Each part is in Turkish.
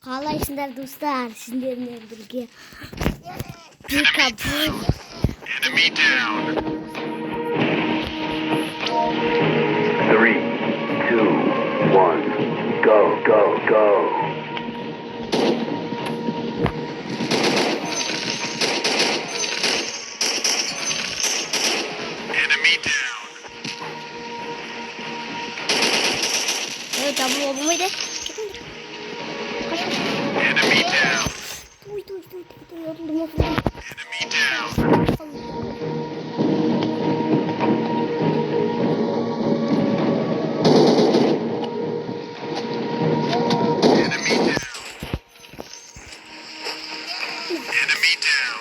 Қалайсыңдар достар, сіздермен бірге Декабрь. Enemy down. 3, 2, 1, go, go, go. Enemy down. Double oldu muydu? Enemy down. Uy, yoruldum. Enemy down. Enemy down. Enemy down.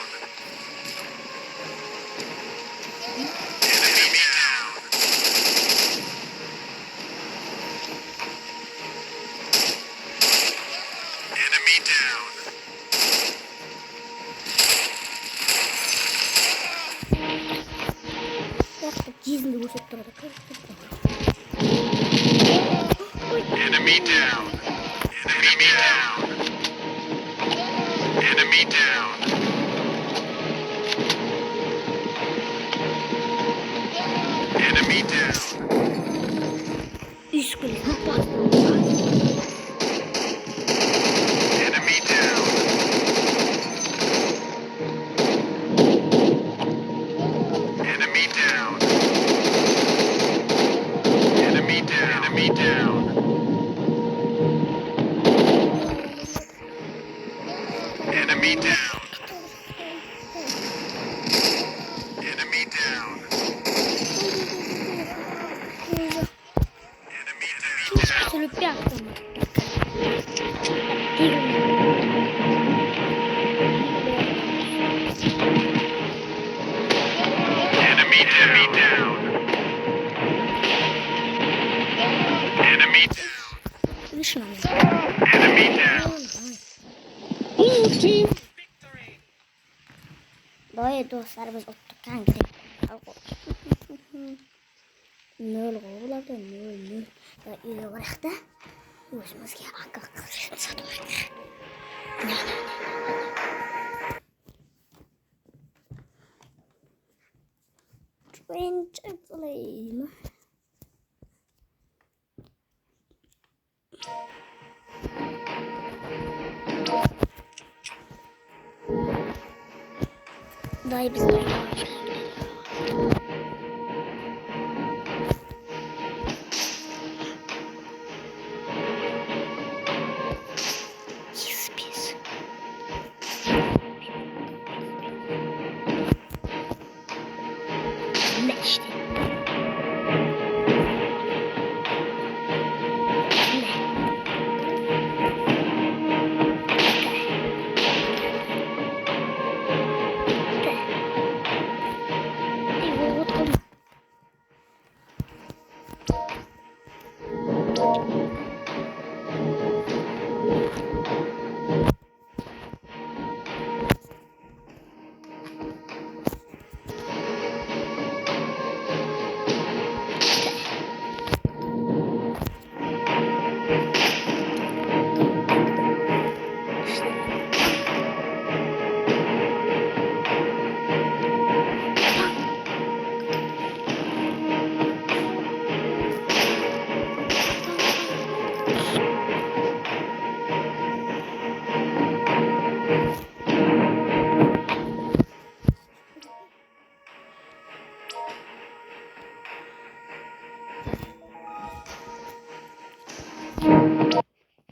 Enemy down. Enemy down. Gizli bu sektörde. Enemy down. Enemy down. Enemy down. Enemy down. Üç gün. Enemy down. Enemy down. Enemy down. Enemy down. Enemy down. Enemy down. Enemy down. Sülüp yaptım. Enemy down. Enemy down. Düşün ama. Enemy down. Blue team victory. Böyle dostlar biz ottuk kanka. Nol oldu nol. Ya iyi olarak da yüzümüzge akıl kılışın satmak. Çok olayım. Dayı biz pis. Ne işte?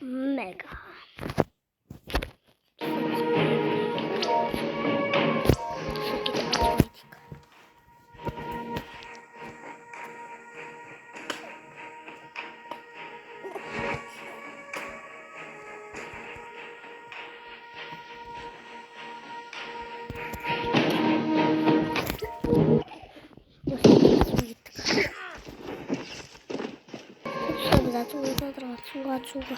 Mega. Çuga.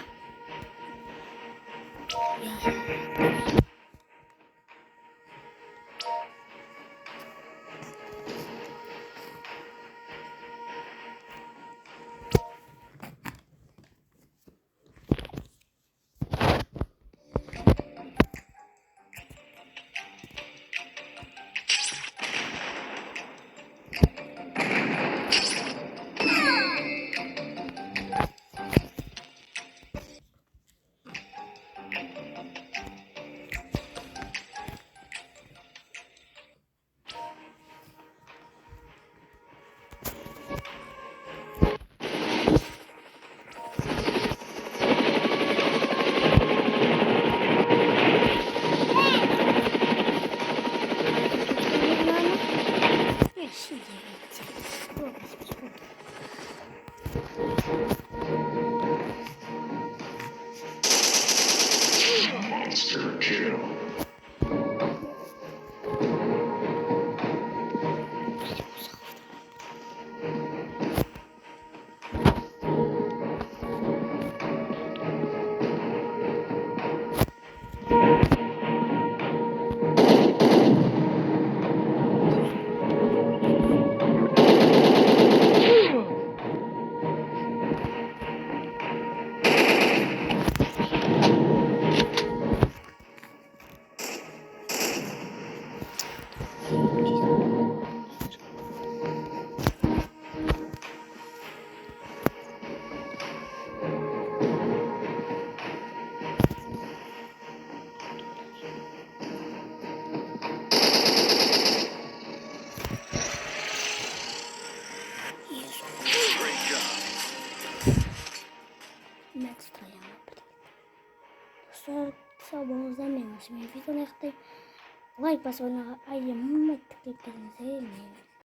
Monster kill. Great job. Max Trajan. Dostlar, sabahınızda benim. Şimdi videoda like basmayı, ayrıca mutlaka tıklayıp kendinize iyi bakın.